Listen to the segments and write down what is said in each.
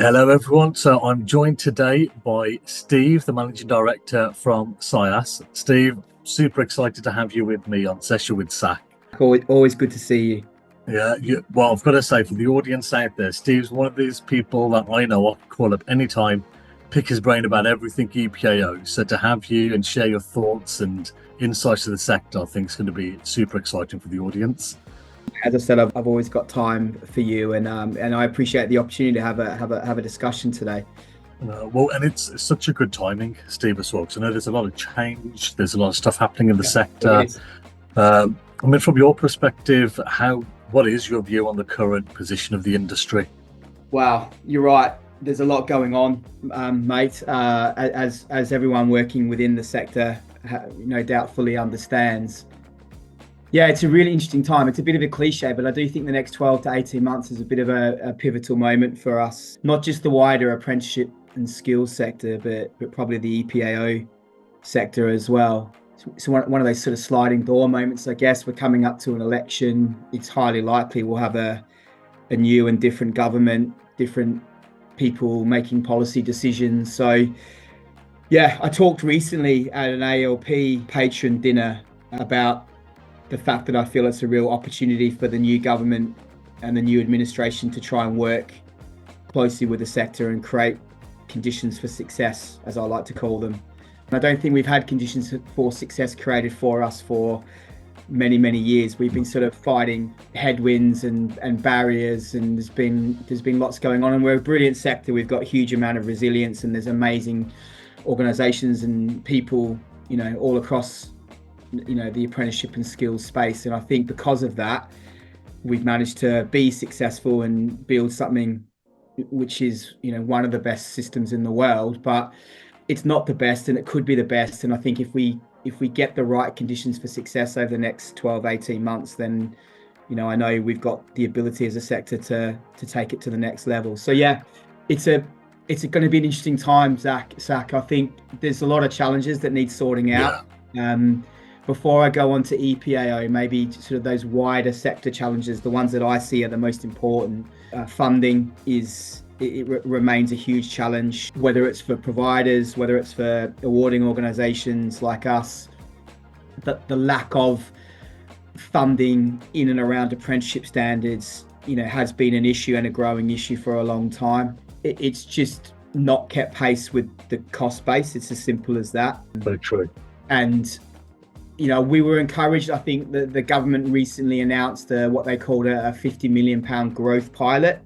Hello, everyone. So I'm joined today by Steve, the Managing Director from SIAS. Steve, super excited to have you with me on Session with SAC. Always good to see you. Yeah, well, I've got to say, for the audience out there, Steve's one of these people that I know I can call up anytime, pick his brain about everything EPAO. So to have you and share your thoughts and insights to the sector, I think is going to be super exciting for the audience. As I said, I've always got time for you, and I appreciate the opportunity to have a discussion today. And it's such a good timing, Steve, as well, because I know there's a lot of change, there's a lot of stuff happening in the sector. From your perspective, what is your view on the current position of the industry? Wow, you're right. There's a lot going on, mate. As everyone working within the sector, no doubt fully understands. Yeah, it's a really interesting time. It's a bit of a cliche, but I do think the next 12 to 18 months is a bit of a pivotal moment for us, not just the wider apprenticeship and skills sector, but probably the EPAO sector as well. So one of those sort of sliding door moments, I guess. We're coming up to an election. It's highly likely we'll have a new and different government, different people making policy decisions. So yeah, I talked recently at an ALP patron dinner about the fact that I feel it's a real opportunity for the new government and the new administration to try and work closely with the sector and create conditions for success, as I like to call them. And I don't think we've had conditions for success created for us for many, many years. We've been sort of fighting headwinds and barriers, and there's been lots going on. And we're a brilliant sector. We've got a huge amount of resilience, and there's amazing organisations and people, all across the apprenticeship and skills space. And I think because of that, we've managed to be successful and build something which is, one of the best systems in the world, but it's not the best, and it could be the best. And I think if we get the right conditions for success over the next 12, 18 months, then, I know we've got the ability as a sector to take it to the next level. So yeah, it's going to be an interesting time, Zach. I think there's a lot of challenges that need sorting out. Yeah. Before I go on to EPAO, maybe sort of those wider sector challenges, the ones that I see are the most important. Funding remains a huge challenge, whether it's for providers, whether it's for awarding organisations like us. The lack of funding in and around apprenticeship standards, has been an issue and a growing issue for a long time. It's just not kept pace with the cost base. It's as simple as that. Very true. And we were encouraged. I think that the government recently announced what they called a £50 million growth pilot.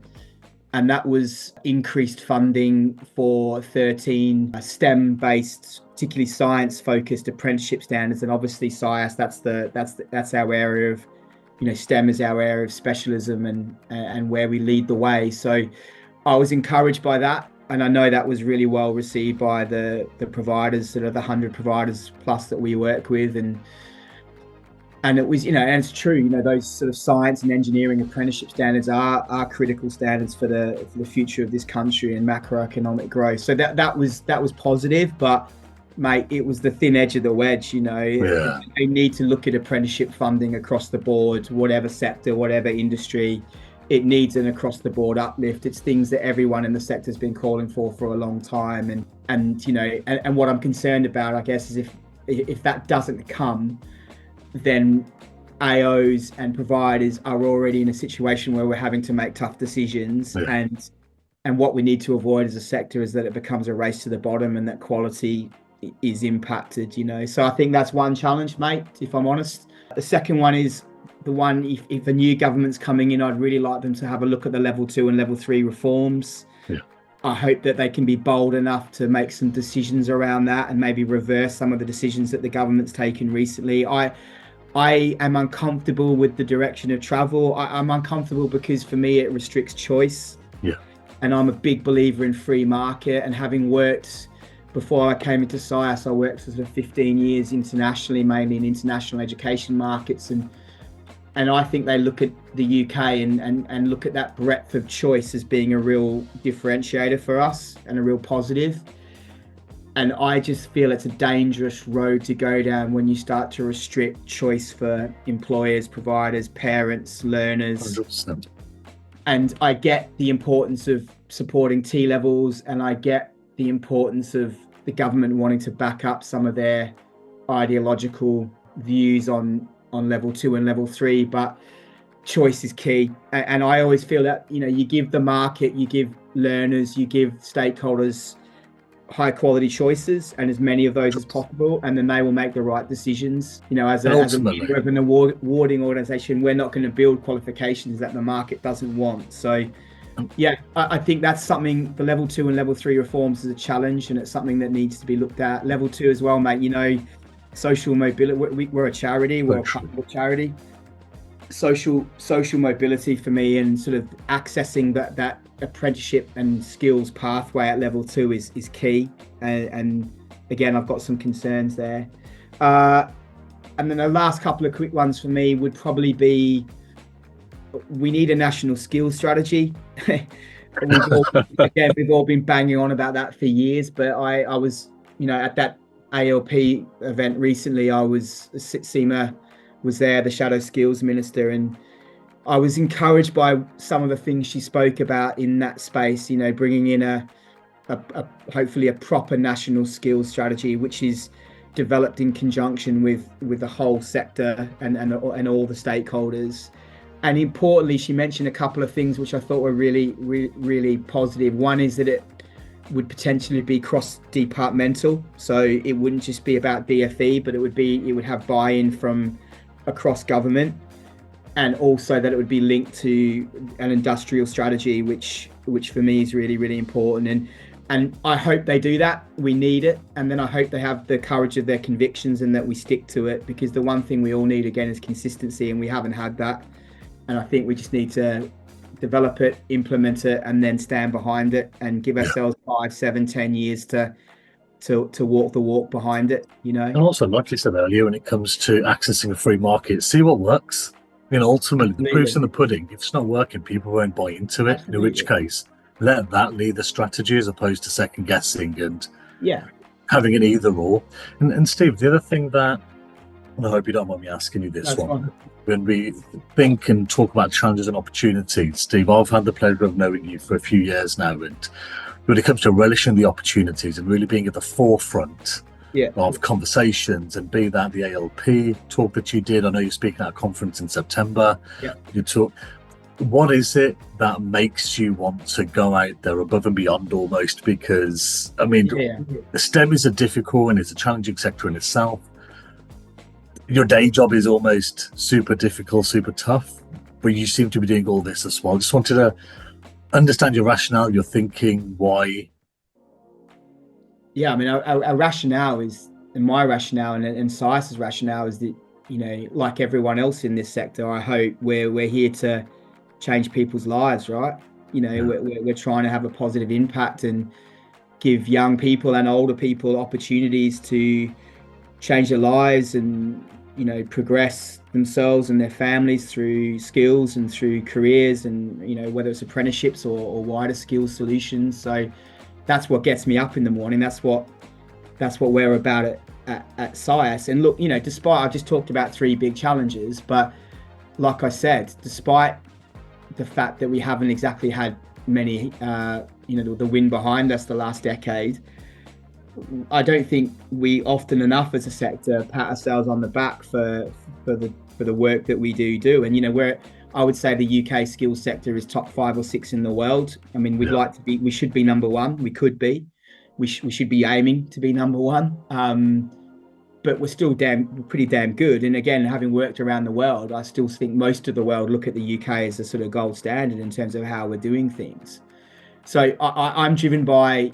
And that was increased funding for 13 STEM-based, particularly science-focused apprenticeship standards. And obviously SIAS, that's our area of, STEM is our area of specialism and where we lead the way. So I was encouraged by that. And I know that was really well received by the providers, sort of the 100 providers plus that we work with. And it was, and it's true, those sort of science and engineering apprenticeship standards are critical standards for the future of this country and macroeconomic growth. So that was positive, but mate, it was the thin edge of the wedge. Yeah. They need to look at apprenticeship funding across the board, whatever sector, whatever industry. It needs an across the board uplift. It's things that everyone in the sector has been calling for a long time. And what I'm concerned about, I guess, is if that doesn't come, then AOs and providers are already in a situation where we're having to make tough decisions. Yeah. And what we need to avoid as a sector is that it becomes a race to the bottom and that quality is impacted, So I think that's one challenge, mate, if I'm honest. The second one is the one, if a new government's coming in, I'd really like them to have a look at the level 2 and level 3 reforms. Yeah. I hope that they can be bold enough to make some decisions around that and maybe reverse some of the decisions that the government's taken recently. I am uncomfortable with the direction of travel. I'm uncomfortable because for me it restricts choice. Yeah. And I'm a big believer in free market, and having worked before I came into SIAS, I worked for sort of 15 years internationally, mainly in international education markets, and I think they look at the UK and look at that breadth of choice as being a real differentiator for us and a real positive. And I just feel it's a dangerous road to go down when you start to restrict choice for employers, providers, parents, learners. 100%. And I get the importance of supporting T levels, and I get the importance of the government wanting to back up some of their ideological views on level 2 and level 3, but choice is key. And I always feel that, you give the market, you give learners, you give stakeholders high quality choices, and as many of those as possible, and then they will make the right decisions. As a member of an awarding organization, we're not going to build qualifications that the market doesn't want. So yeah, I think that's something. The level 2 and level 3 reforms is a challenge, and it's something that needs to be looked at. Level 2 as well, mate. Social mobility. We're a charity. We're a public charity. Social mobility for me, and sort of accessing that apprenticeship and skills pathway at level 2 is key. And again, I've got some concerns there. And then the last couple of quick ones for me would probably be, we need a national skills strategy. We've all been banging on about that for years, but I was, at that ALP event recently, SEMA was there, the Shadow Skills Minister, and I was encouraged by some of the things she spoke about in that space, bringing in a hopefully a proper national skills strategy, which is developed in conjunction with the whole sector and all the stakeholders. And importantly, she mentioned a couple of things which I thought were really, really, really positive. One is that it would potentially be cross-departmental, so it wouldn't just be about DFE, but it would have buy-in from across government, and also that it would be linked to an industrial strategy, which for me is really, really important. And I hope they do that. We need it. And then I hope they have the courage of their convictions and that we stick to it, because the one thing we all need, again, is consistency, and we haven't had that. And I think we just need to develop it, implement it, and then stand behind it, and give ourselves 5, 7, 10 years to walk the walk behind it, And also, like you said earlier, when it comes to accessing a free market, see what works. Ultimately, the proof's in the pudding. If it's not working, people won't buy into it. Absolutely. In which case, let that lead the strategy as opposed to second guessing and having an either or. And Steve, the other thing that, and I hope you don't mind me asking you this one. When we think and talk about challenges and opportunities, Steve, I've had the pleasure of knowing you for a few years now, and when it comes to relishing the opportunities and really being at the forefront of conversations, and be that the ALP talk that you did, I know you're speaking at a conference in September, you talk, what is it that makes you want to go out there above and beyond almost? Because, STEM is a difficult and it's a challenging sector in itself. Your day job is almost super difficult, super tough, but you seem to be doing all this as well. Just wanted to understand your rationale, your thinking, why. Yeah, our rationale is, and my rationale and SIAS's rationale is that, like everyone else in this sector, I hope we're here to change people's lives, right? We're trying to have a positive impact and give young people and older people opportunities to change their lives and, progress themselves and their families through skills and through careers, and, whether it's apprenticeships or wider skills solutions. So that's what gets me up in the morning. That's what we're about at SIAS. And look, despite, I've just talked about 3 big challenges, but like I said, despite the fact that we haven't exactly had many, the wind behind us the last decade, I don't think we often enough as a sector pat ourselves on the back for the work that we do. And I would say the UK skills sector is top 5 or 6 in the world. We'd like to be. We should be number 1. We could be. We should be aiming to be number 1. But we're still pretty damn good. And again, having worked around the world, I still think most of the world look at the UK as a sort of gold standard in terms of how we're doing things. So I'm driven by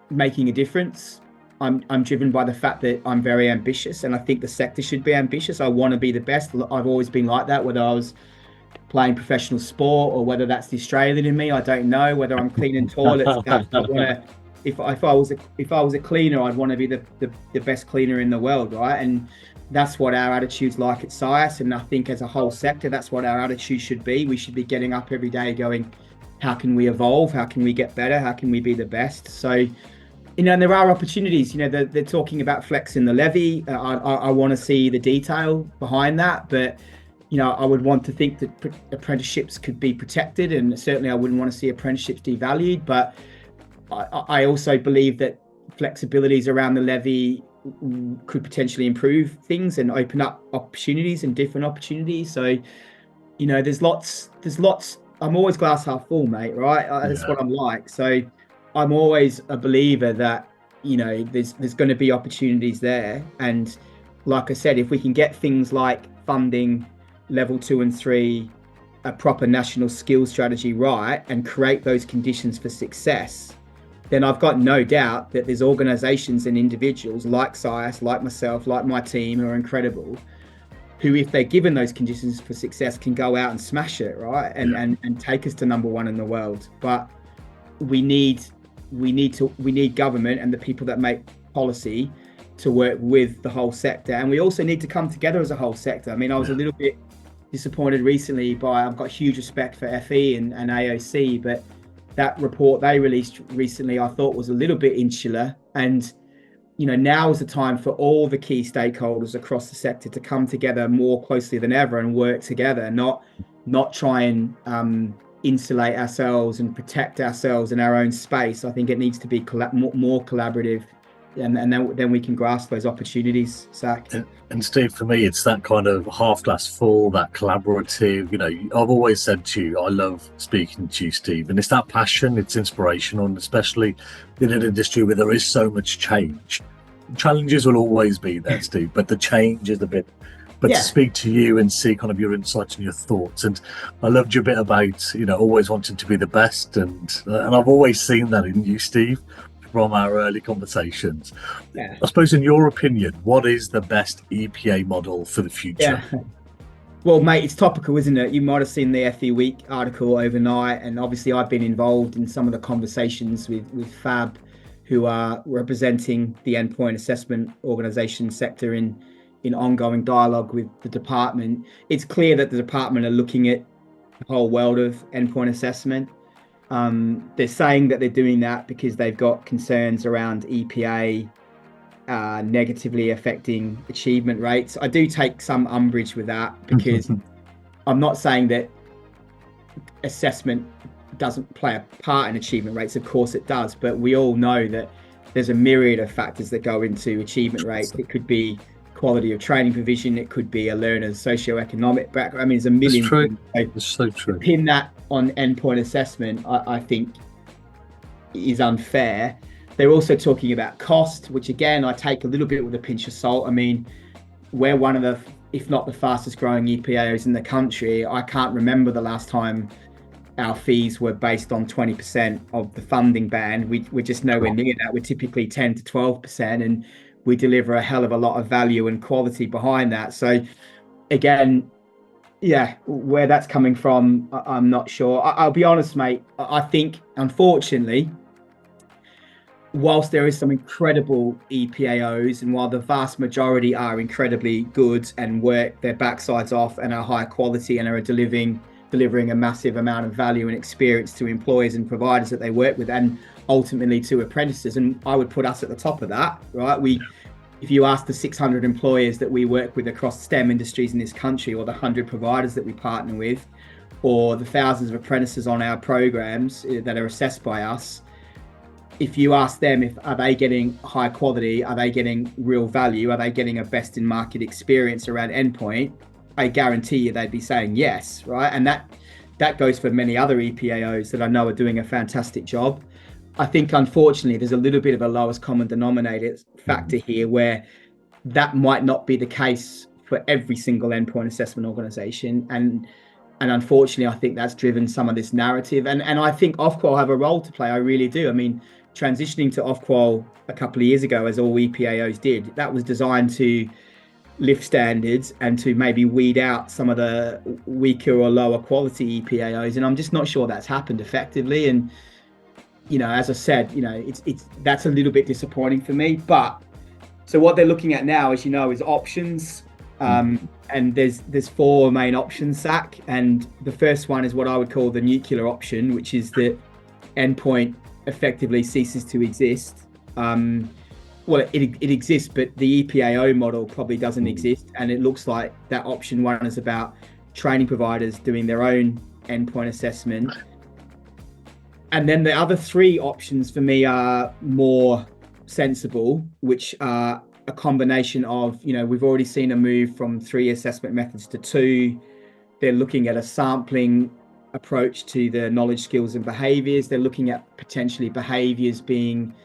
making a difference. I'm driven by the fact that I'm very ambitious, and I think the sector should be ambitious. I want to be the best. I've always been like that, whether I was playing professional sport or whether that's the Australian in me. I don't know. Whether I'm cleaning toilets, if I was a cleaner, I'd want to be the best cleaner in the world, right? And that's what our attitude's like at SIAS, and I think as a whole sector, that's what our attitude should be. We should be getting up every day going, how can we evolve? How can we get better? How can we be the best? So, and there are opportunities. They're talking about flexing the levy. I want to see the detail behind that, but I would want to think that apprenticeships could be protected, and certainly I wouldn't want to see apprenticeships devalued. But I also believe that flexibilities around the levy could potentially improve things and open up opportunities and different opportunities. So, there's lots. I'm always glass half full, mate, right? That's what I'm like. So I'm always a believer that, there's going to be opportunities there. And like I said, if we can get things like funding, level 2 and 3, a proper national skills strategy right, and create those conditions for success, then I've got no doubt that there's organizations and individuals like SIAS, like myself, like my team, who are incredible, who, if they're given those conditions for success, can go out and smash it, right? And take us to number one in the world. But we need government and the people that make policy to work with the whole sector. And we also need to come together as a whole sector. I mean, I was a little bit disappointed recently I've got huge respect for FE and AOC, but that report they released recently, I thought was a little bit insular. And, now is the time for all the key stakeholders across the sector to come together more closely than ever and work together, not try and insulate ourselves and protect ourselves in our own space. I think it needs to be more collaborative, and then we can grasp those opportunities, Zach. And Steve, for me, it's that kind of half glass full, that collaborative. I've always said to you, I love speaking to you, Steve, and it's that passion, it's inspirational, and especially in an industry where there is so much change. Challenges will always be there, Steve, but the change is a bit. But to speak to you and see kind of your insights and your thoughts, and I loved your bit about always wanting to be the best, and I've always seen that in you, Steve, from our early conversations. I suppose, in your opinion, what is the best EPA model for the future? Well, mate, it's topical, isn't it? You might have seen the FE Week article overnight, and obviously I've been involved in some of the conversations with FAB, who are representing the endpoint assessment organisation sector in ongoing dialogue with the department. It's clear that the department are looking at the whole world of endpoint assessment. They're saying that they're doing that because they've got concerns around EPA negatively affecting achievement rates. I do take some umbrage with that, because I'm not saying that assessment doesn't play a part in achievement rates. Of course it does, but we all know that there's a myriad of factors that go into achievement rates. It could be quality of training provision, it could be a learner's socioeconomic background. I mean, there's a million things. It's so true. Pin that on endpoint assessment, I think, is unfair. They're also talking about cost, which again I take a little bit with a pinch of salt. I mean, we're one of the, if not the fastest growing EPAOs in the country. I can't remember the last time our fees were based on 20% of the funding band. We're just nowhere near that. We're typically 10 to 12%, and we deliver a hell of a lot of value and quality behind that. So again, where that's coming from, I'm not sure. I'll be honest, mate. I think, unfortunately, whilst there is some incredible EPAOs, and while the vast majority are incredibly good and work their backsides off and are high quality and are delivering a massive amount of value and experience to employers and providers that they work with, and ultimately to apprentices, and I would put us at the top of that, right? If you ask the 600 employers that we work with across STEM industries in this country, or the 100 providers that we partner with, or the thousands of apprentices on our programs that are assessed by us, if you ask them, are they getting high quality, are they getting real value, are they getting a best in market experience around endpoint, I guarantee you they'd be saying yes, right? And that goes for many other EPAOs that I know are doing a fantastic job. I think, unfortunately, there's a little bit of a lowest common denominator factor here, where that might not be the case for every single endpoint assessment organisation. And unfortunately, I think that's driven some of this narrative. And I think Ofqual have a role to play. I really do. I mean, transitioning to Ofqual a couple of years ago, as all EPAOs did, that was designed to lift standards and to maybe weed out some of the weaker or lower quality EPAOs. And I'm just not sure that's happened effectively. And as I said, it's that's a little bit disappointing for me. But so what they're looking at now, as you know, is options. And there's four main options, Zach. And the first one is what I would call the nuclear option, which is that endpoint effectively ceases to exist. Well, it exists, but the EPAO model probably doesn't exist. And it looks like that option one is about training providers doing their own endpoint assessment. And then the other three options for me are more sensible, which are a combination of, we've already seen a move from 3 assessment methods to 2. They're looking at a sampling approach to the knowledge, skills, and behaviors. They're looking at potentially behaviors being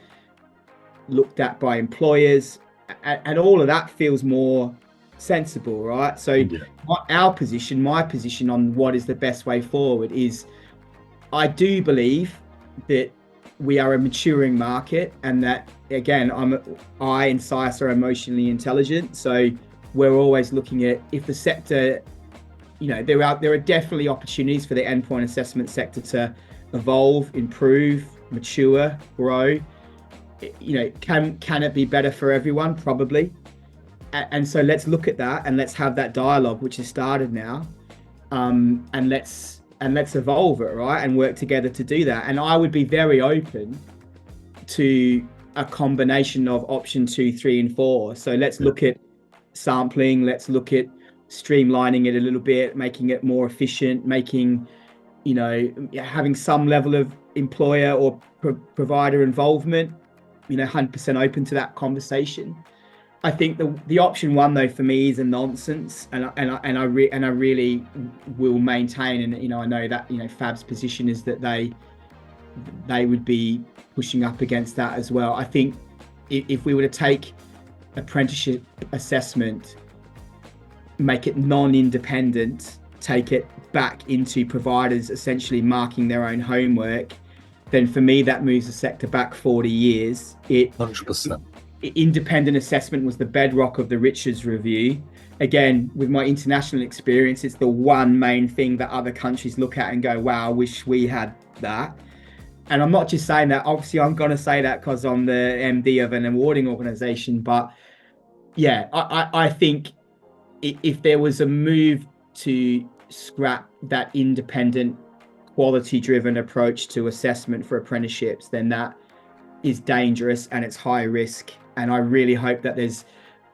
looked at by employers, and all of that feels more sensible, right? So my position on what is the best way forward is, I do believe that we are a maturing market, and that, again, I and SIAS are emotionally intelligent. So we're always looking at, if the sector, there are definitely opportunities for the endpoint assessment sector to evolve, improve, mature, grow. Can it be better for everyone? Probably. And so let's look at that, and let's have that dialogue, which has started now, and let's evolve it, right, and work together to do that. And I would be very open to a combination of option 2, 3, and 4. So let's look at sampling. Let's look at streamlining it a little bit, making it more efficient, making, having some level of employer or provider involvement. 100% open to that conversation. I think the option 1, though, for me is a nonsense, and I really will maintain, and I know that FAB's position is that they would be pushing up against that as well. I think if we were to take apprenticeship assessment, make it non-independent, take it back into providers essentially marking their own homework, then for me that moves the sector back 40 years. 100%. Independent assessment was the bedrock of the Richards Review. Again, with my international experience, it's the one main thing that other countries look at and go, wow, I wish we had that. And I'm not just saying that, obviously I'm going to say that because I'm the MD of an awarding organization, but yeah, I think if there was a move to scrap that independent, quality-driven approach to assessment for apprenticeships, then that is dangerous and it's high risk. And I really hope that there's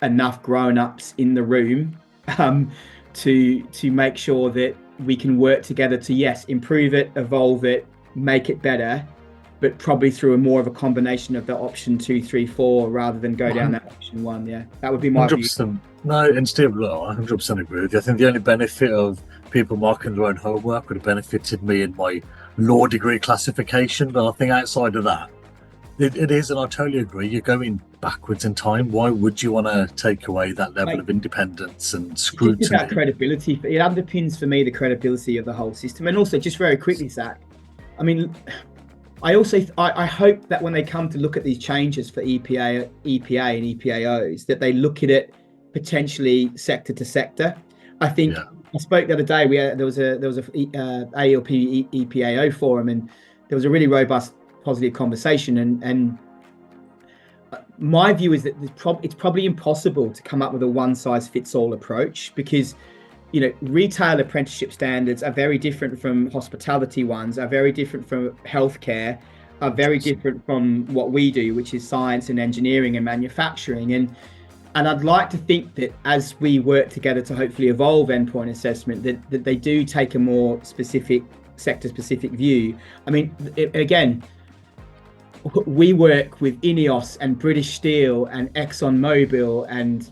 enough grown-ups in the room to make sure that we can work together to, yes, improve it, evolve it, make it better, but probably through more of a combination of the option 2, 3, 4, rather than go down that option 1. Yeah, that would be my 100%. view. No, and Steve, look, I 100% agree with you. I think the only benefit of people marking their own homework would have benefited me in my law degree classification, but I think outside of that, it is, and I totally agree, you're going backwards in time. Why would you want to take away that level of independence and scrutiny? It's about credibility. It underpins for me the credibility of the whole system. And also, just very quickly, Zach, I mean, I hope that when they come to look at these changes for EPA and EPAOs, that they look at it potentially sector to sector. I think I spoke the other day. There was a AELP EPAO forum, and there was a really robust, positive conversation. And my view is that it's probably impossible to come up with a one-size-fits-all approach, because retail apprenticeship standards are very different from hospitality ones, are very different from healthcare, are very different from what we do, which is science and engineering and manufacturing. And I'd like to think that as we work together to hopefully evolve endpoint assessment, that they do take a more specific, sector-specific view. I mean, again, we work with INEOS and British Steel and ExxonMobil and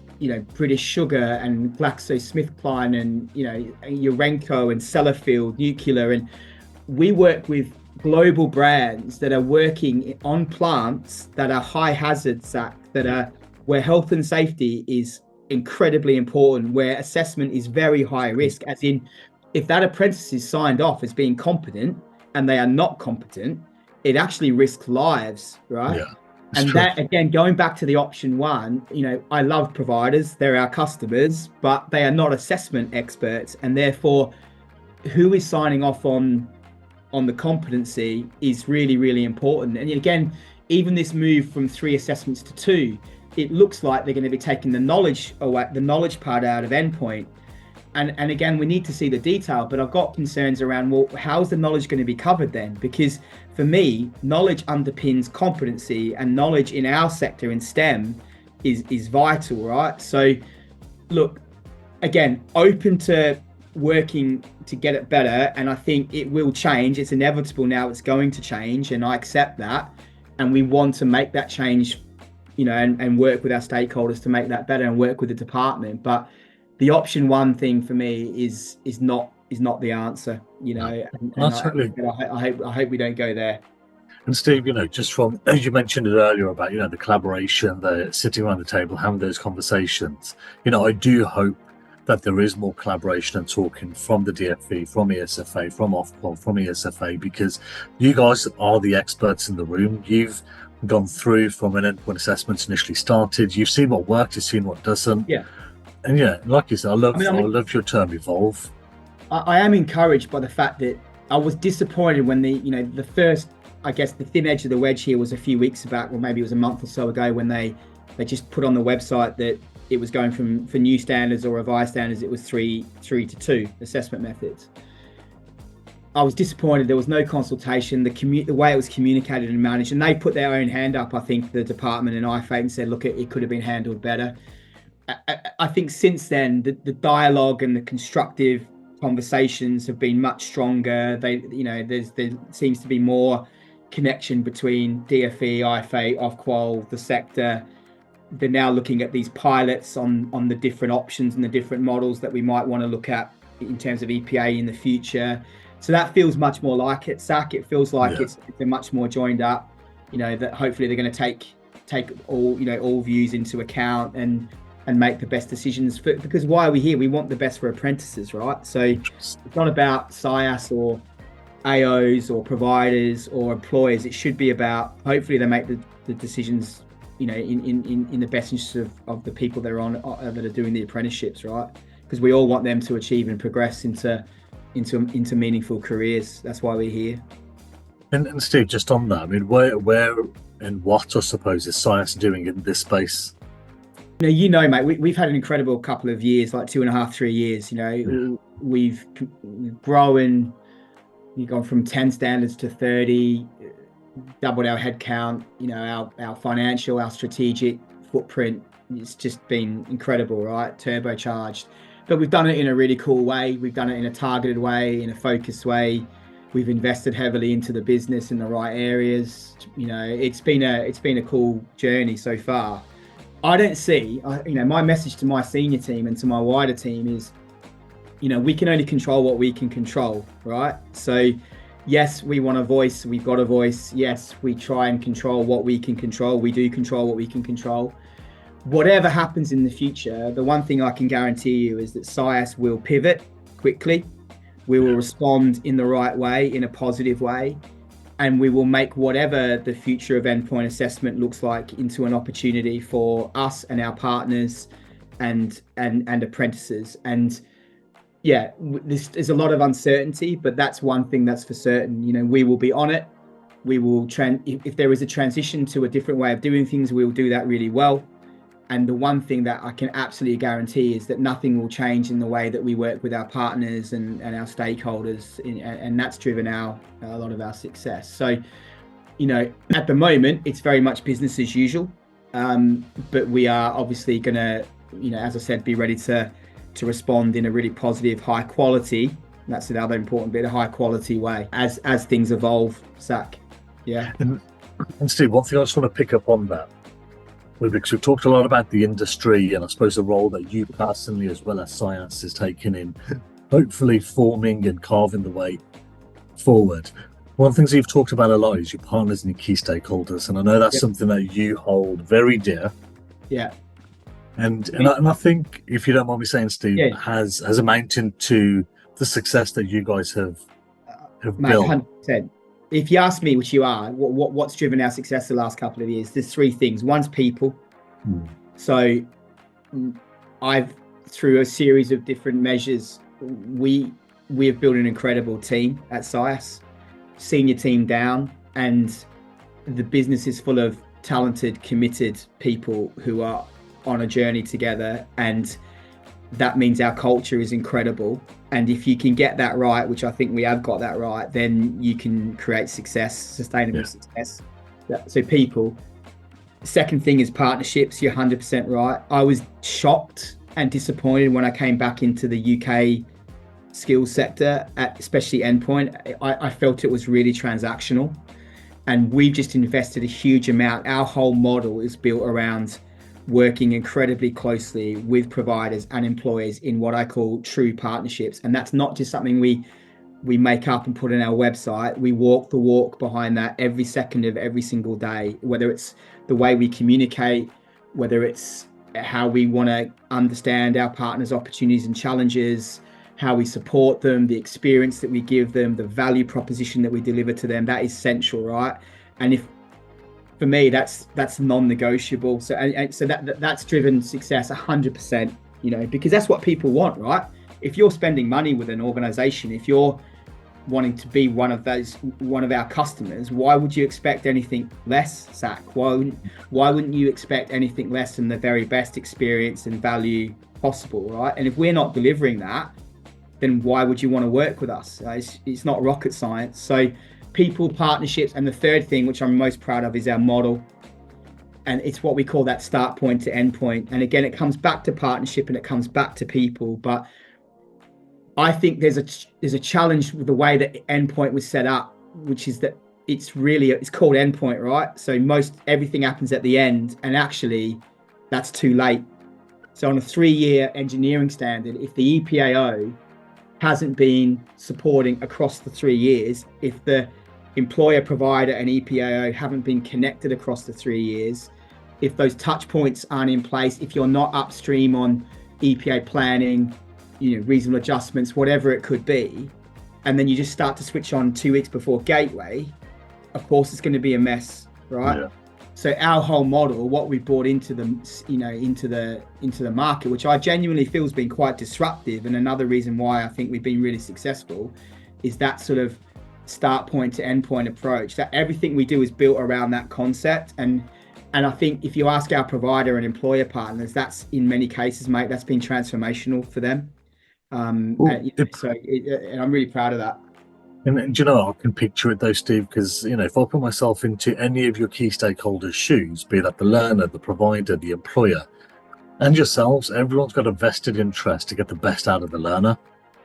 British Sugar and GlaxoSmithKline and Urenco and Sellafield Nuclear, and we work with global brands that are working on plants that are high hazard, Zach, that are where health and safety is incredibly important, where assessment is very high risk, as in if that apprentice is signed off as being competent and they are not competent, it actually risks lives, right? Yeah. And true. That, again, going back to the option 1, I love providers, they're our customers, but they are not assessment experts. And therefore, who is signing off on the competency is really, really important. And again, even this move from 3 assessments to 2, it looks like they're going to be taking the knowledge part out of endpoint. And again, we need to see the detail, but I've got concerns around, well, how's the knowledge going to be covered then? Because for me, knowledge underpins competency, and knowledge in our sector in STEM is vital, right? So look, again, open to working to get it better, and I think it will change. It's inevitable now. It's going to change, and I accept that. And we want to make that change, and work with our stakeholders to make that better, and work with the department. But the option one thing for me is not the answer. I hope we don't go there. And Steve, just from, as you mentioned it earlier about, the collaboration, the sitting around the table, having those conversations, I do hope that there is more collaboration and talking from the DFE, from ESFA, from Ofqual, from ESFA, because you guys are the experts in the room. You've gone through from an endpoint assessment initially started. You've seen what works, you've seen what doesn't. Yeah. And like you said, I love your term evolve. I am encouraged by the fact that I was disappointed when the first, I guess the thin edge of the wedge here was a few weeks back, or maybe it was a month or so ago, when they just put on the website that it was going for new standards or revised standards, it was 3 to 2 assessment methods. I was disappointed. There was no consultation. The way it was communicated and managed, and they put their own hand up, I think, the department and IFA, and said, look, it could have been handled better. I think since then, the dialogue and the constructive conversations have been much stronger. There seems to be more connection between DFE, IFA, Ofqual, the sector. They're now looking at these pilots on the different options and the different models that we might want to look at in terms of EPA in the future. So that feels much more like it, Zach. It feels like it's much more joined up, that hopefully they're going to take all views into account and make the best decisions because why are we here? We want the best for apprentices, right? So it's not about SIAS or AOs or providers or employers. It should be about, hopefully they make the decisions, in the best interest of the people that are doing the apprenticeships, right? Because we all want them to achieve and progress into meaningful careers. That's why we're here. And Steve, just on that, I mean, where and what, I suppose, is SIAS doing in this space? Mate, we've had an incredible couple of years, like 2.5, 3 years. We've grown. We've gone from 10 standards to 30, doubled our headcount. Our financial, our strategic footprint. It's just been incredible, right? Turbocharged. But we've done it in a really cool way. We've done it in a targeted way, in a focused way. We've invested heavily into the business in the right areas. It's been a cool journey so far. I don't see, my message to my senior team and to my wider team is, we can only control what we can control, right? So yes, we want a voice, we've got a voice. Yes, we try and control what we can control. We do control what we can control. Whatever happens in the future, the one thing I can guarantee you is that SIAS will pivot quickly. We will respond in the right way, in a positive way. And we will make whatever the future of endpoint assessment looks like into an opportunity for us and our partners and apprentices. And there's a lot of uncertainty, but that's one thing that's for certain. We will be on it. We will if there is a transition to a different way of doing things, we will do that really well. And the one thing that I can absolutely guarantee is that nothing will change in the way that we work with our partners and our stakeholders, and that's driven a lot of our success. So, at the moment, it's very much business as usual, but we are obviously going to, as I said, be ready to respond in a really positive, high quality. That's another important bit, a high quality way as things evolve, Zach. Yeah. And Steve, one thing I just want to pick up on that, because we've talked a lot about the industry and I suppose the role that you personally, as well as SIAS, is taking in hopefully forming and carving the way forward. One of the things you've talked about a lot is your partners and your key stakeholders, and I know that's something that you hold very dear. Yeah. And I think, if you don't mind me saying, Steve, has amounted to the success that you guys have built. 100%. If you ask me, which you are, what's driven our success the last couple of years, there's 3 things. One's people. So through a series of different measures, we have built an incredible team at SIAS, senior team down, and the business is full of talented, committed people who are on a journey together, and that means our culture is incredible. And if you can get that right, which I think we have got that right, then you can create success, sustainable success. So people. Second thing is partnerships. You're 100% right. I was shocked and disappointed when I came back into the UK skills sector, especially endpoint, I felt it was really transactional. And we've just invested a huge amount. Our whole model is built around working incredibly closely with providers and employers in what I call true partnerships. And that's not just something we make up and put on our website. We walk the walk behind that every second of every single day, whether it's the way we communicate, whether it's how we want to understand our partners' opportunities and challenges, how we support them, the experience that we give them, the value proposition that we deliver to them. That is central, right? And if, for me, that's non-negotiable. So that's driven success 100%, you know, because that's what people want, right? If you're spending money with an organization, if you're wanting to be one of our customers, why would you expect anything less, Zach? Why wouldn't you expect anything less than the very best experience and value possible, right? And if we're not delivering that, then why would you want to work with us? It's not rocket science. So people, partnerships, and the third thing, which I'm most proud of, is our model. And it's what we call that start point to end point. And again, it comes back to partnership and it comes back to people. But I think there's a challenge with the way that endpoint was set up, which is that it's called endpoint, right? So everything happens at the end, and actually that's too late. So on a 3-year engineering standard, if the EPAO hasn't been supporting across the 3 years, if the employer, provider, and EPAO haven't been connected across the 3 years, if those touch points aren't in place, if you're not upstream on EPA planning, you know, reasonable adjustments, whatever it could be, and then you just start to switch on 2 weeks before gateway, of course it's going to be a mess, right? Yeah. So our whole model, what we brought into the market, which I genuinely feel has been quite disruptive, and another reason why I think we've been really successful, is that sort of start point to end point approach. That everything we do is built around that concept, and I think if you ask our provider and employer partners, that's in many cases, mate, that's been transformational for them. And I'm really proud of that. And do you know, I can picture it though, Steve, because, you know, if I put myself into any of your key stakeholders' shoes, be that the learner, the provider, the employer, and yourselves, everyone's got a vested interest to get the best out of the learner.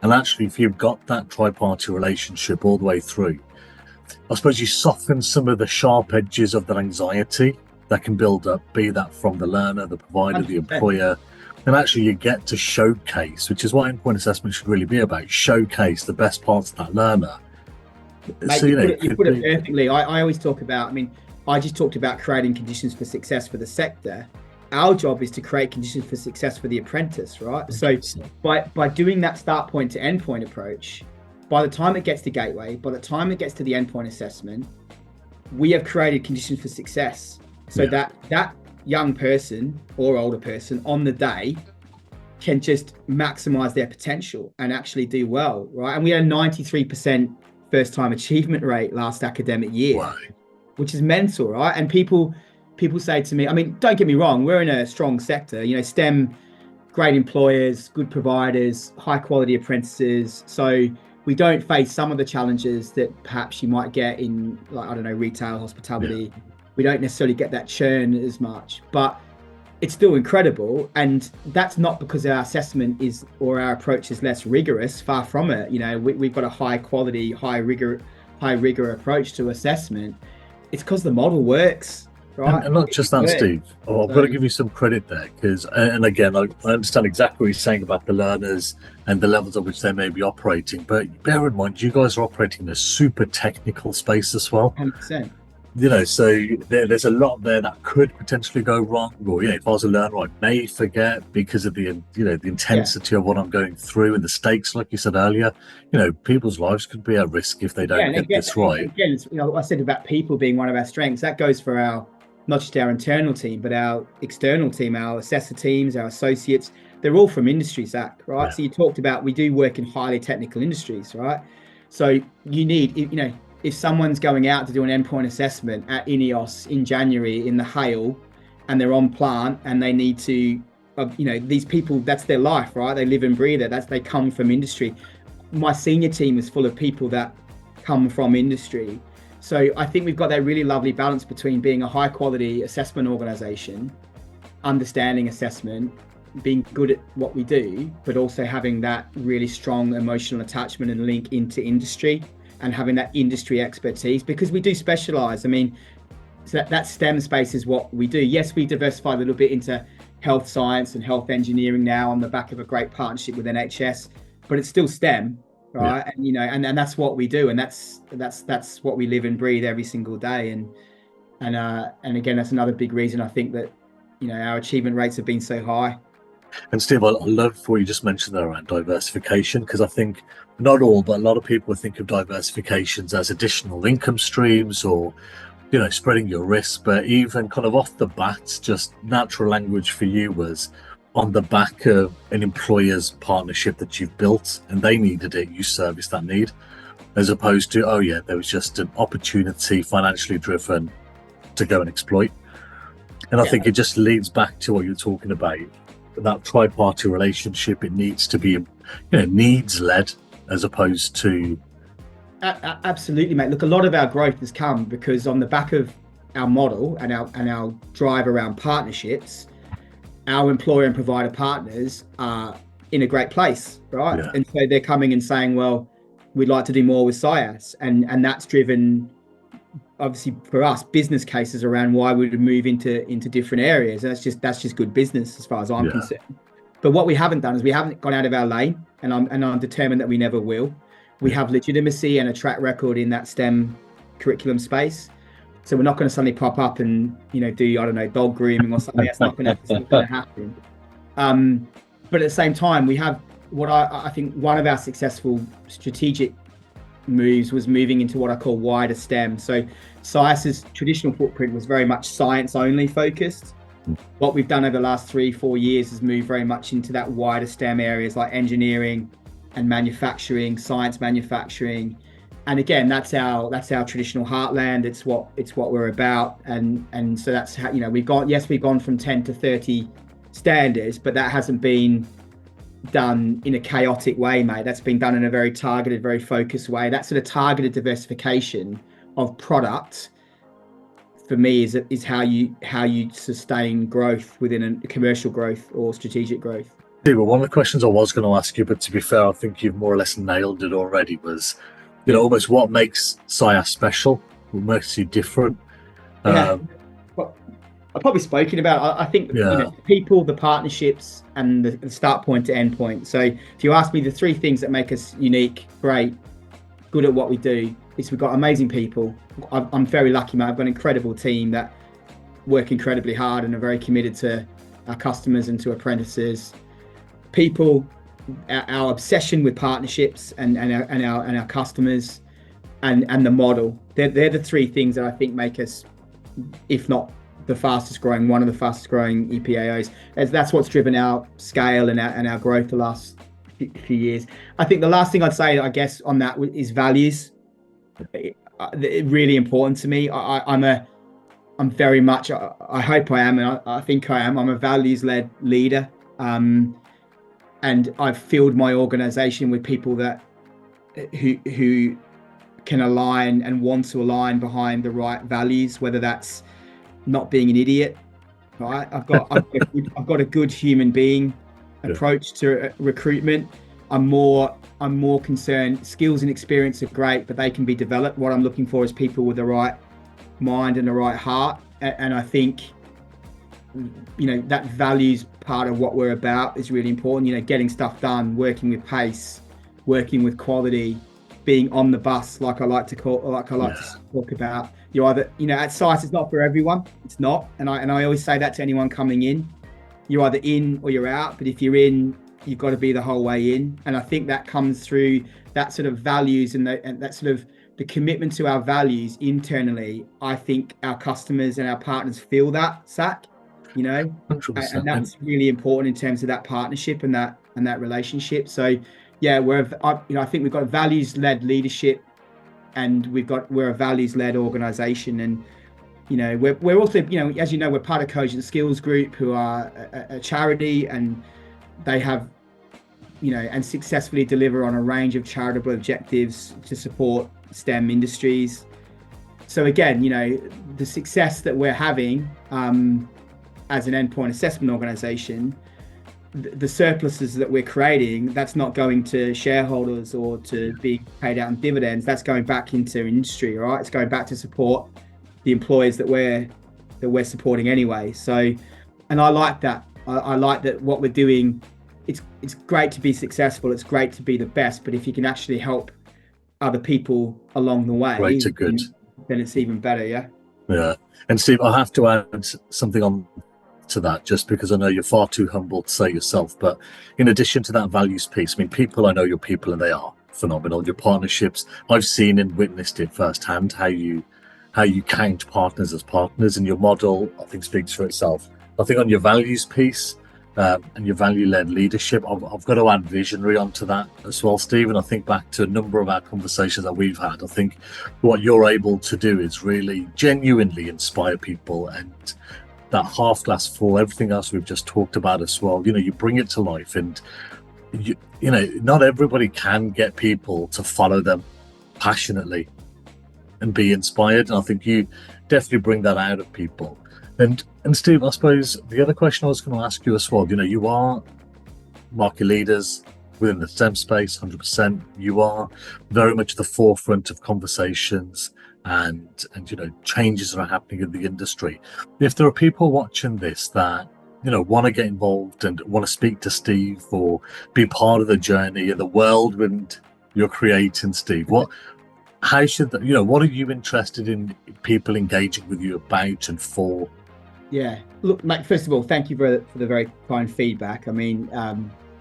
And actually, if you've got that tri-party relationship all the way through, I suppose you soften some of the sharp edges of that anxiety that can build up, be that from the learner, the provider, 100%. The employer. And actually you get to showcase, which is what endpoint assessment should really be about, showcase the best parts of that learner. Mate, so, you put it perfectly. I always talk about, I just talked about creating conditions for success for the sector. Our job is to create conditions for success for the apprentice, right? So by doing that start point to end point approach, by the time it gets to gateway, by the time it gets to the endpoint assessment, we have created conditions for success. So that young person or older person on the day can just maximize their potential and actually do well, right? And we had a 93% first time achievement rate last academic year. Wow. Which is mental, right? And people say to me, don't get me wrong, we're in a strong sector, you know, STEM, great employers, good providers, high quality apprentices. So we don't face some of the challenges that perhaps you might get in, like, I don't know, retail, hospitality. Yeah. We don't necessarily get that churn as much, but it's still incredible. And that's not because our assessment or our approach is less rigorous, far from it. You know, we've got a high quality, high rigor approach to assessment. It's because the model works, right? And not just that, Steve. I've got to give you some credit there, because, and again, I understand exactly what you're saying about the learners and the levels at which they may be operating, but bear in mind, you guys are operating in a super technical space as well. 100%. You know, so there's a lot there that could potentially go wrong, or, you know, if I was a learner, I may forget because of the intensity of what I'm going through and the stakes, like you said earlier. You know, people's lives could be at risk if they don't get this right. Again, you know, I said about people being one of our strengths. That goes for not just our internal team, but our external team, our assessor teams, our associates. They're all from industry, Zach, right? Yeah. So you talked about, we do work in highly technical industries, right? So you need, you know, if someone's going out to do an endpoint assessment at INEOS in January in the hail, and they're on plant and they need to, you know, these people, that's their life, right? They live and breathe it. They come from industry. My senior team is full of people that come from industry. So I think we've got that really lovely balance between being a high quality assessment organization, understanding assessment, being good at what we do, but also having that really strong emotional attachment and link into industry and having that industry expertise, because we do specialize. I mean, so that STEM space is what we do. Yes, we diversify a little bit into health science and health engineering now on the back of a great partnership with NHS, but it's still STEM, right? Yeah. And you know, and that's what we do, and that's what we live and breathe every single day. And again, that's another big reason I think that, you know, our achievement rates have been so high. And Steve, I love what you just mentioned there around diversification, because I think not all, but a lot of people think of diversifications as additional income streams or, you know, spreading your risk. But even kind of off the bat, just natural language for you was on the back of an employer's partnership that you've built and they needed it, you serviced that need, as opposed to, oh yeah, there was just an opportunity financially driven to go and exploit. And I think it just leads back to what you're talking about, that tri-party relationship. It needs to be, you know, needs led as opposed to. Absolutely, mate. Look, a lot of our growth has come because on the back of our model and our drive around partnerships, our employer and provider partners are in a great place, right? Yeah. And so they're coming and saying, well, we'd like to do more with SIAS, and that's driven, obviously for us, business cases around why we would move into different areas. And that's just good business as far as I'm concerned. But what we haven't done is we haven't gone out of our lane, and I'm determined that we never will. We have legitimacy and a track record in that STEM curriculum space. So we're not going to suddenly pop up and, you know, do, I don't know, dog grooming or something. That's not going to happen. But at the same time, we have what I think one of our successful strategic moves was moving into what I call wider STEM. So SIAS's traditional footprint was very much science only focused. What we've done over the last 3-4 years is move very much into that wider STEM areas like engineering and manufacturing, science manufacturing. And again, that's our traditional heartland. It's what we're about. And so that's how, you know, we've gone from 10 to 30 standards, but that hasn't been done in a chaotic way, mate. That's been done in a very targeted, very focused way. That sort of targeted diversification of product for me is how you sustain growth within a commercial growth or strategic growth. Well, one of the questions I was going to ask you, but to be fair, I think you've more or less nailed it already, was, you know, almost what makes SIAS special, what makes you different. Well, I've probably spoken about, I think, you know, the people, the partnerships, and the start point to end point. So if you ask me the 3 things that make us unique, great, good at what we do, is we've got amazing people. I'm very lucky, mate. I've got an incredible team that work incredibly hard and are very committed to our customers and to apprentices. People, our obsession with partnerships and our customers, and the model. They're the 3 things that I think make us, if not the fastest growing, one of the fastest growing EPAOs. That's what's driven our scale and our growth the last few years. I think the last thing I'd say, I guess, on that is values. Really important to me. I'm very much, I hope I am, and I think I am. I'm a values-led leader. And I've filled my organization with people that who can align and want to align behind the right values, whether that's not being an idiot, right? I've got a good human being approach to recruitment. I'm more concerned. Skills and experience are great, but they can be developed. What I'm looking for is people with the right mind and the right heart. And I think, you know, that values part of what we're about is really important. You know, getting stuff done, working with pace, working with quality, being on the bus, like I like to talk about. You either, you know, at SIAS, it's not for everyone. It's not, and I always say that to anyone coming in. You're either in or you're out, but if you're in, you've got to be the whole way in. And I think that comes through that sort of values and that sort of the commitment to our values internally. I think our customers and our partners feel that, Zach. You know, 100%. And that's really important in terms of that partnership and that relationship. So yeah, I think we've got values-led leadership, and we're a values-led organization. And you know, we're also, you know, as you know, we're part of Cogent Skills Group, who are a charity, and they have, you know, and successfully deliver on a range of charitable objectives to support STEM industries. So again, you know, the success that we're having as an endpoint assessment organization the surpluses that we're creating, that's not going to shareholders or to be paid out in dividends. That's going back into industry, right? It's going back to support the employees that we're supporting anyway. So, and I like that. I like that what we're doing. It's great to be successful. It's great to be the best. But if you can actually help other people along the way, Greater good. then it's even better. Yeah. Yeah. And Steve, I have to add something on to that, just because I know you're far too humble to say yourself. But in addition to that values piece, I mean, people, I know your people and they are phenomenal. Your partnerships, I've seen and witnessed it firsthand, how you count partners as partners, and your model, I think, speaks for itself. I think on your values piece, and your value-led leadership, I've got to add visionary onto that as well, Steve. And I think back to a number of our conversations that we've had, I think what you're able to do is really genuinely inspire people, and that half glass full, everything else we've just talked about as well, you bring it to life. And not everybody can get people to follow them passionately and be inspired, and I think you definitely bring that out of people. And Steve, I suppose the other question I was going to ask you as well, you are market leaders within the STEM space, 100%. You are very much the forefront of conversations and changes that are happening in the industry. If there are people watching this that want to get involved and want to speak to Steve or be part of the journey of the world and you're creating, Steve, what are you interested in people engaging with you about and for? Yeah, look, mate, first of all, thank you for the very kind feedback. I mean,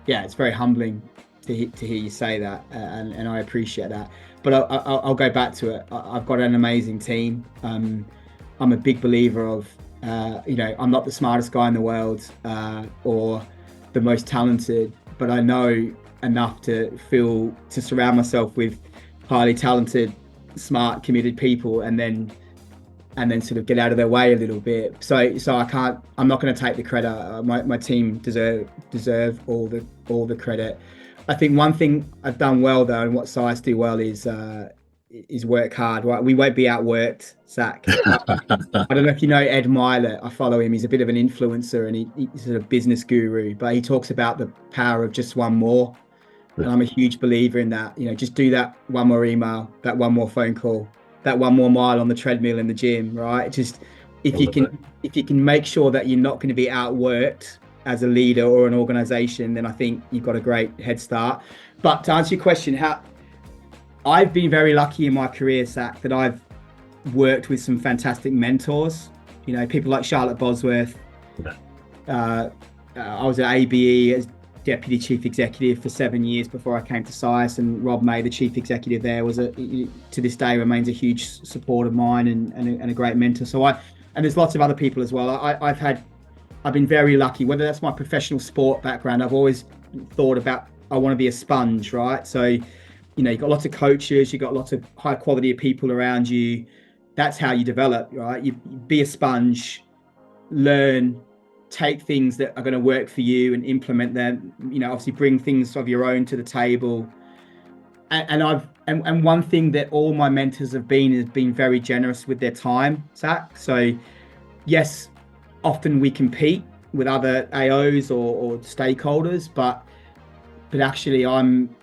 it's very humbling to hear you say that, and I appreciate that. But I'll go back to it. I've got an amazing team. I'm a big believer of, I'm not the smartest guy in the world or the most talented, but I know enough to surround myself with highly talented, smart, committed people, and then sort of get out of their way a little bit. So I'm not going to take the credit. My team deserve all the credit. I think one thing I've done well though, and what SIAS do well is work hard, right? We won't be outworked, Zach. I don't know if you know Ed Milet. I follow him. He's a bit of an influencer and he's sort of business guru, but he talks about the power of just one more. And I'm a huge believer in that. Just do that one more email, that one more phone call, that one more mile on the treadmill in the gym, right? Just if you can make sure that you're not going to be outworked as a leader or an organization, then I think you've got a great head start. But to answer your question, I've been very lucky in my career, Zach, that I've worked with some fantastic mentors. People like Charlotte Bosworth. I was at ABE as Deputy Chief Executive for 7 years before I came to SIAS, and Rob May, the Chief Executive there, to this day remains a huge support of mine and a great mentor. And there's lots of other people as well. I've been very lucky, whether that's my professional sport background. I've always thought about, I want to be a sponge, right? So, you've got lots of coaches, you've got lots of high quality of people around you. That's how you develop, right? You be a sponge, learn, take things that are going to work for you and implement them, obviously bring things of your own to the table. And one thing that all my mentors have been very generous with their time, Zach. So yes, often we compete with other AOs or stakeholders, but actually I'm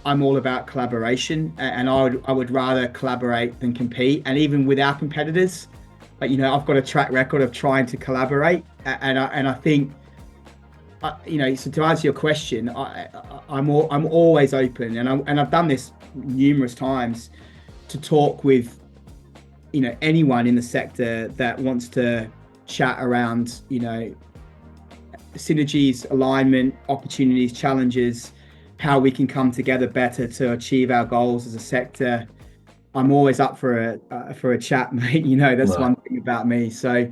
all about collaboration, and I would rather collaborate than compete. And even with our competitors, but I've got a track record of trying to collaborate, and I think, so to answer your question, I'm always open, and I've done this numerous times to talk with anyone in the sector that wants to chat around synergies, alignment, opportunities, challenges, how we can come together better to achieve our goals as a sector. I'm always up for a chat, mate. That's right. One thing about me. So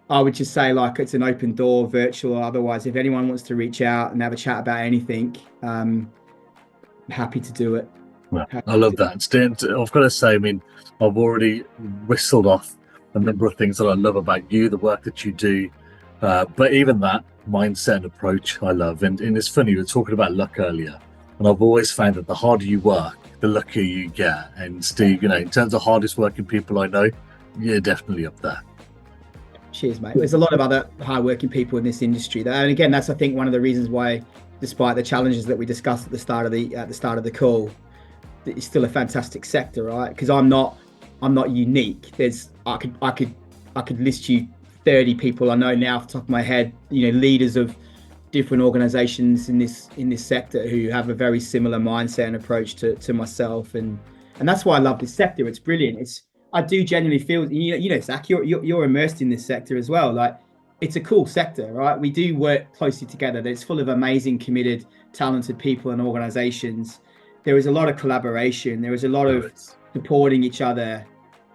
I would just say, it's an open door, virtual or otherwise. If anyone wants to reach out and have a chat about anything, I'm happy to do it. Well, I love that. I've got to say, I've already whistled off a number of things that I love about you, the work that you do. But even that mindset and approach I love. And it's funny, we were talking about luck earlier. And I've always found that the harder you work, the luckier you get. And Steve, in terms of hardest working people I know, you're definitely up there. Cheers, mate. There's a lot of other hardworking people in this industry, though, and again, that's I think one of the reasons why, despite the challenges that we discussed at the start of the call, it's still a fantastic sector, right? Because I'm not unique. I could list you 30 people I know now off the top of my head, leaders of different organizations in this sector who have a very similar mindset and approach to myself, and that's why I love this sector. It's brilliant. I do genuinely feel, Zach, you're immersed in this sector as well. Like, it's a cool sector, right? We do work closely together. It's full of amazing, committed, talented people and organizations. There is a lot of collaboration. There is a lot of supporting each other,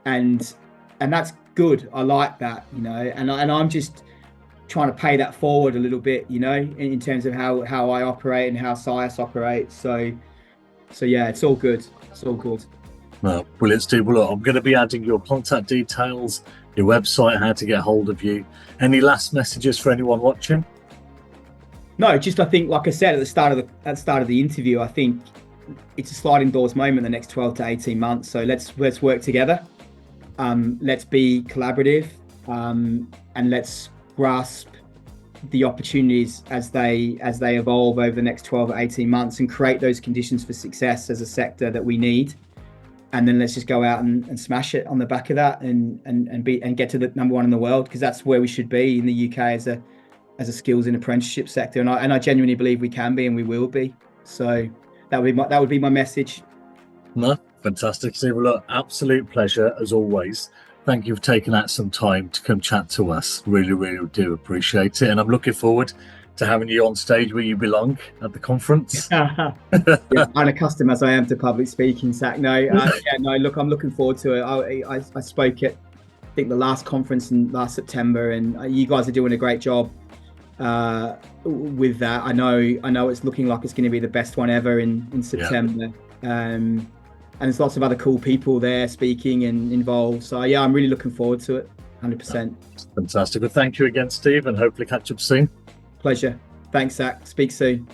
and that's good. I like that, and I'm just trying to pay that forward a little bit, in terms of how I operate and how SIAS operates. So yeah, it's all good. It's all good. Well, brilliant, Steve. Well, look, I'm going to be adding your contact details, your website, how to get hold of you. Any last messages for anyone watching? No, just I think, like I said at the start of the interview, I think it's a sliding doors moment the next 12 to 18 months. So let's work together. Let's be collaborative, and let's grasp the opportunities as they evolve over the next 12 or 18 months and create those conditions for success as a sector that we need. And then let's just go out and smash it on the back of that and get to the number one in the world, because that's where we should be in the UK as a skills and apprenticeship sector. And I genuinely believe we can be, and we will be. So that would be my message. No, fantastic, Steve. Well, look, absolute pleasure as always. Thank you for taking out some time to come chat to us. Really, really do appreciate it. And I'm looking forward to having you on stage where you belong at the conference. Yeah, unaccustomed as I am to public speaking, Zach. Look, I'm looking forward to it. I spoke at, I think, the last conference in last September, and you guys are doing a great job with that. I know it's looking like it's going to be the best one ever in September. Yeah. And there's lots of other cool people there speaking and involved. So yeah, I'm really looking forward to it, 100%. Fantastic. Well, thank you again, Steve, and hopefully catch up soon. Pleasure. Thanks, Zach. Speak soon.